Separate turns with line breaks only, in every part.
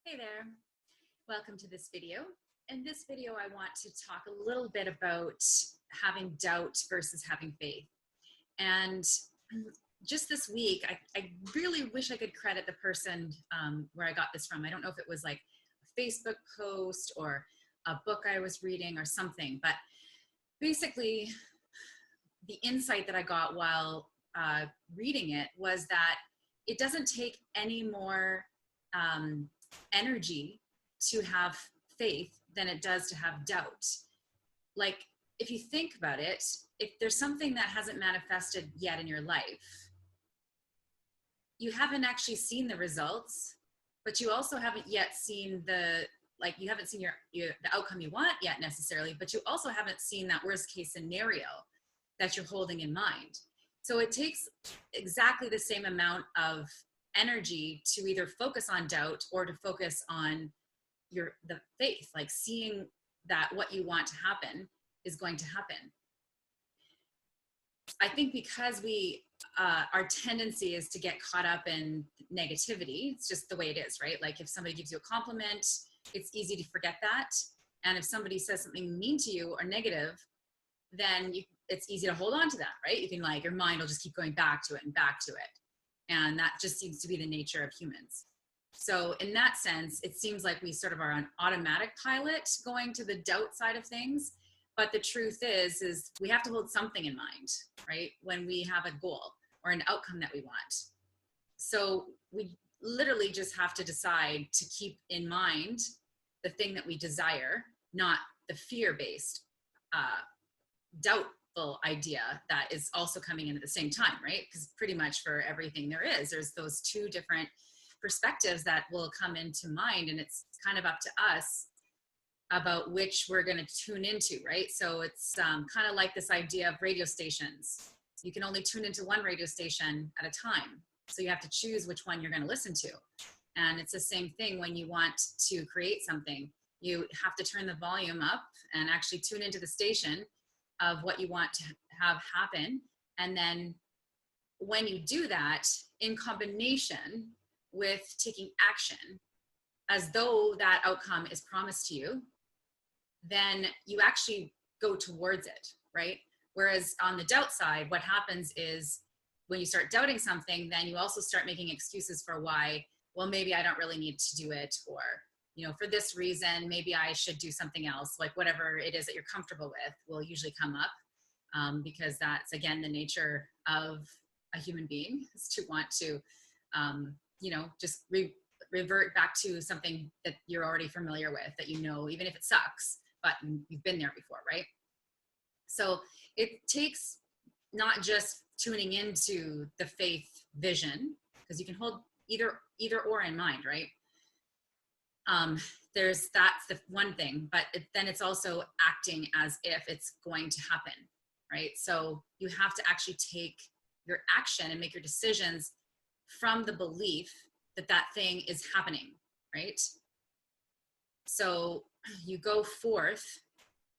Hey there, welcome to this video. In this video, I want to talk a little bit about having doubt versus having faith. And just this week, I really wish I could credit the person where I got this from. I don't know if it was like a Facebook post or a book I was reading or something, but basically the insight that I got while reading it was that it doesn't take any more energy to have faith than it does to have doubt. Like, if you think about it, if there's something that hasn't manifested yet in your life, you haven't actually seen the results, but you also haven't yet seen you haven't seen the outcome you want yet necessarily, but you also haven't seen that worst case scenario that you're holding in mind. So it takes exactly the same amount of energy to either focus on doubt or to focus on the faith, like seeing that what you want to happen is going to happen. I think because our tendency is to get caught up in negativity. It's just the way it is, right? Like if somebody gives you a compliment, it's easy to forget that. And if somebody says something mean to you or negative, then it's easy to hold on to that, right? You can your mind will just keep going back to it and back to it. And that just seems to be the nature of humans. So in that sense, it seems like we sort of are on automatic pilot going to the doubt side of things. But the truth is we have to hold something in mind, right? When we have a goal or an outcome that we want. So we literally just have to decide to keep in mind the thing that we desire, not the fear-based, doubtful idea that is also coming in at the same time, right? Because pretty much for everything there's those two different perspectives that will come into mind, and it's kind of up to us about which we're going to tune into, right? So it's kind of like this idea of radio stations. You can only tune into one radio station at a time. So you have to choose which one you're going to listen to. And it's the same thing when you want to create something. You have to turn the volume up and actually tune into the station of what you want to have happen. And then when you do that in combination with taking action as though that outcome is promised to you, then you actually go towards it, right? Whereas on the doubt side, what happens is when you start doubting something, then you also start making excuses for why, well, maybe I don't really need to do it, or, for this reason, maybe I should do something else. Like whatever it is that you're comfortable with will usually come up, because that's, again, the nature of a human being, is to want to, just revert back to something that you're already familiar with, that even if it sucks, but you've been there before, right? So it takes not just tuning into the faith vision, because you can hold either or in mind, right? That's the one thing, but then it's also acting as if it's going to happen, right? So you have to actually take your action and make your decisions from the belief that that thing is happening, right? So you go forth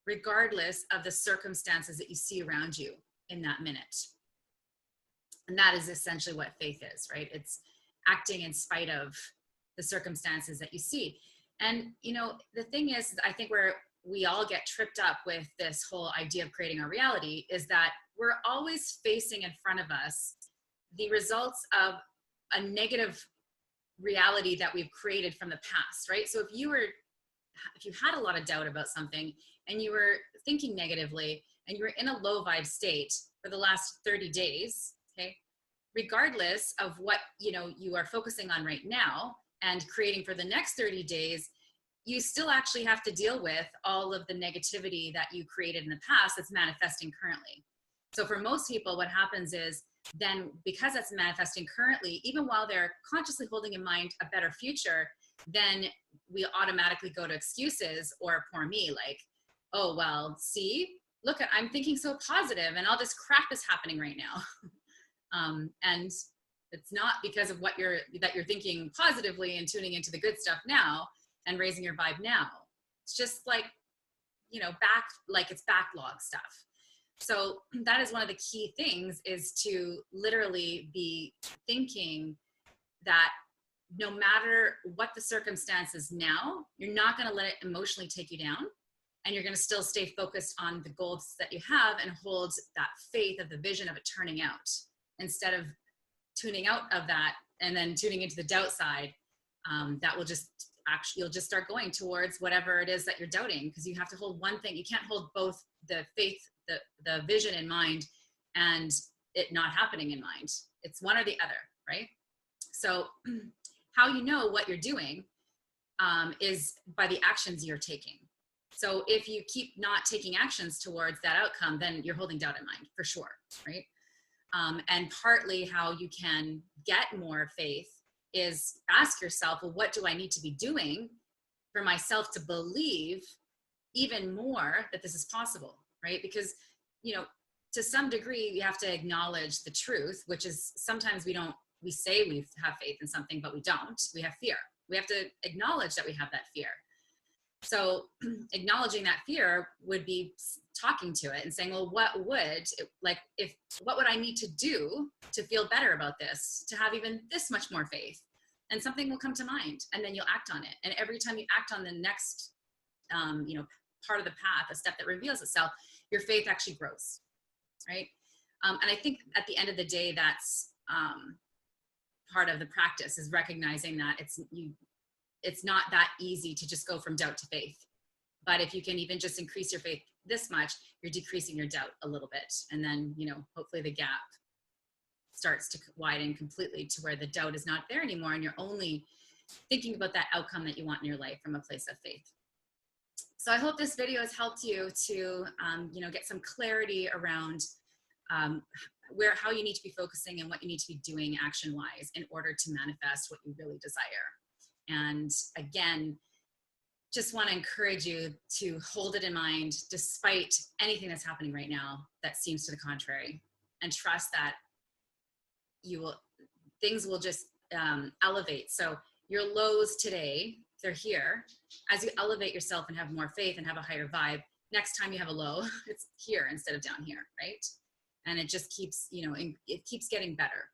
regardless of the circumstances that you see around you in that minute. And that is essentially what faith is, right? It's acting in spite of the circumstances that you see. And, the thing is, I think where we all get tripped up with this whole idea of creating our reality is that we're always facing in front of us the results of a negative reality that we've created from the past, right? So if you had a lot of doubt about something and you were thinking negatively and you were in a low vibe state for the last 30 days, okay, regardless of what, you are focusing on right now and creating for the next 30 days, you still actually have to deal with all of the negativity that you created in the past that's manifesting currently. So for most people, what happens is then, because that's manifesting currently, even while they're consciously holding in mind a better future, then we automatically go to excuses, or poor me, like, oh, well, see, look, I'm thinking so positive and all this crap is happening right now. And it's not because of that you're thinking positively and tuning into the good stuff now and raising your vibe now. It's just it's backlog stuff. So that is one of the key things, is to literally be thinking that no matter what the circumstances now, you're not going to let it emotionally take you down. And you're going to still stay focused on the goals that you have and hold that faith of the vision of it turning out, instead of tuning out of that and then tuning into the doubt side. That will just actually, you'll just start going towards whatever it is that you're doubting, because you have to hold one thing. You can't hold both the faith, the vision in mind, and it not happening in mind. It's one or the other, right? So how you know what you're doing is by the actions you're taking. So if you keep not taking actions towards that outcome, then you're holding doubt in mind for sure, right? And partly how you can get more faith is ask yourself, well, what do I need to be doing for myself to believe even more that this is possible, right? Because, you know, to some degree, you have to acknowledge the truth, which is sometimes we say we have faith in something, but we don't. We have fear. We have to acknowledge that we have that fear. So acknowledging that fear would be talking to it and saying, well, what would I need to do to feel better about this, to have even this much more faith? And something will come to mind, and then you'll act on it. And every time you act on the next, part of the path, a step that reveals itself, your faith actually grows, right? And I think at the end of the day, that's part of the practice, is recognizing that it's not that easy to just go from doubt to faith. But if you can even just increase your faith this much, you're decreasing your doubt a little bit. And then, hopefully the gap starts to widen completely to where the doubt is not there anymore. And you're only thinking about that outcome that you want in your life from a place of faith. So I hope this video has helped you to, get some clarity around how you need to be focusing and what you need to be doing action-wise in order to manifest what you really desire. And again, just want to encourage you to hold it in mind despite anything that's happening right now that seems to the contrary, and trust that things will just elevate. So your lows today, they're here. As you elevate yourself and have more faith and have a higher vibe, next time you have a low, it's here instead of down here, right? And it just keeps, it keeps getting better.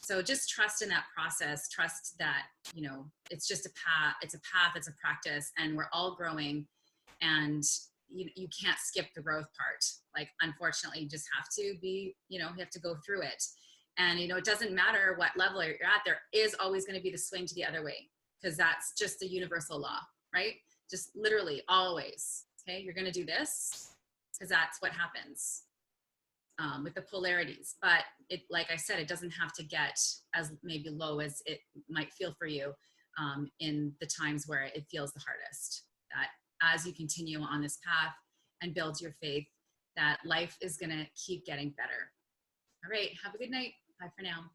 So just trust in that process. Trust that, it's just a path. It's a practice, and we're all growing, and you can't skip the growth part. Like, unfortunately, you just have to be, you have to go through it. And, it doesn't matter what level you're at, there is always going to be the swing to the other way, because that's just a universal law, right? Just literally always, okay? You're going to do this because that's what happens. With the polarities, but like I said, it doesn't have to get as maybe low as it might feel for you in the times where it feels the hardest. That as you continue on this path and build your faith, that life is going to keep getting better. All right, have a good night. Bye for now.